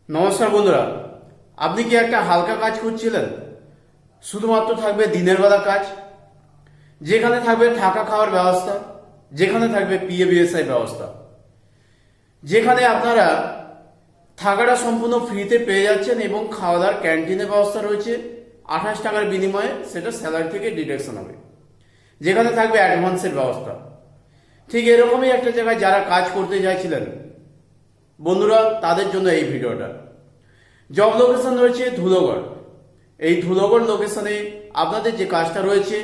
নমস্কার বন্ধুরা, আপনি কি একটা হালকা কাজ করছিলেন? শুধুমাত্র থাকবে দিনের বেলা কাজ, যেখানে থাকবে থাকা খাওয়ার ব্যবস্থা, যেখানে থাকবে পিএফবিএসআই ব্যবস্থা, যেখানে আপনারা থাকাটা সম্পূর্ণ ফ্রিতে পেয়ে যাচ্ছেন এবং খাওয়া দাওয়ার ক্যান্টিনের ব্যবস্থা রয়েছে। 28 টাকার বিনিময়ে সেটা স্যালারি থেকে ডিডাকশন হবে, যেখানে থাকবে অ্যাডভান্সের ব্যবস্থা। ঠিক এরকমই একটা জায়গায় যারা কাজ করতে চাইছিলেন বন্ধুরা, তাদের জন্য এই ভিডিওটা। জব লোকেশন রয়েছে ধুলোগড়। এই ধুলোগড় লোকেশনে আপনাদের যে কাজটা রয়েছে,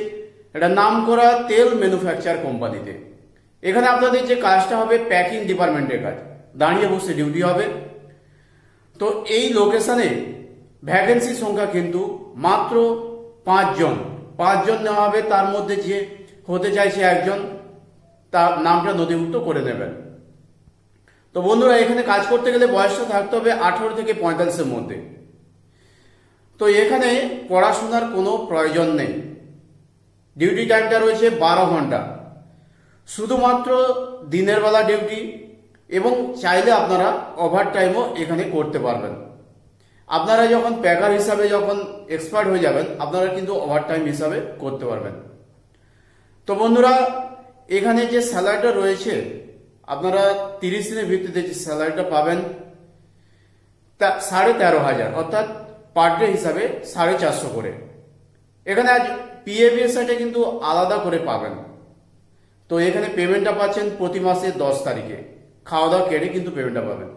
এটা নাম করা তেল ম্যানুফ্যাকচার কোম্পানিতে। এখানে আপনাদের যে কাজটা হবে প্যাকিং ডিপার্টমেন্টের কাজ, দাঁড়িয়ে বসে ডিউটি হবে। তো এই লোকেশনে ভ্যাকেন্সি সংখ্যা কিন্তু মাত্র 5 জন। 5 জন নেওয়া হবে, তার মধ্যে যে হতে চাইছে একজন, তার নামটা নথিভুক্ত করে নেবেন। তো বন্ধুরা, এখানে কাজ করতে গেলে বয়সটা থাকতে হবে 18 থেকে 45-এর মধ্যে। তো এখানে পড়াশোনার কোনো প্রয়োজন নেই। ডিউটি টাইমটা রয়েছে 12 ঘন্টা, শুধুমাত্র দিনের বেলা ডিউটি, এবং চাইলে আপনারা ওভার টাইমও এখানে করতে পারবেন। আপনারা যখন প্যাকার হিসাবে যখন এক্সপার্ট হয়ে যাবেন, আপনারা কিন্তু ওভার টাইম হিসাবে করতে পারবেন। তো বন্ধুরা, এখানে যে স্যালারিটা রয়েছে, আপনারা 30 দিনের ভিত্তিতে যে স্যালারিটা পাবেন তা 13,500, অর্থাৎ পার ডে হিসাবে 450 করে। এখানে আজ পিএফবিএসআইটা কিন্তু আলাদা করে পাবেন। তো এখানে পেমেন্টটা পাচ্ছেন প্রতি মাসের 10 তারিখে, খাওয়া দাওয়া কেটে কিন্তু পেমেন্টটা পাবেন।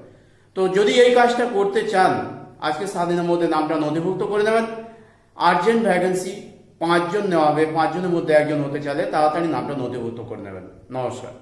তো যদি এই কাজটা করতে চান, আজকে 7 দিনের মধ্যে নামটা নথিভুক্ত করে নেবেন। আর্জেন্ট ভ্যাকেন্সি, 5 জন নেওয়া হবে। 5 জনের মধ্যে একজন হতে চাইলে তাড়াতাড়ি নামটা নথিভুক্ত করে নেবেন। নমস্কার।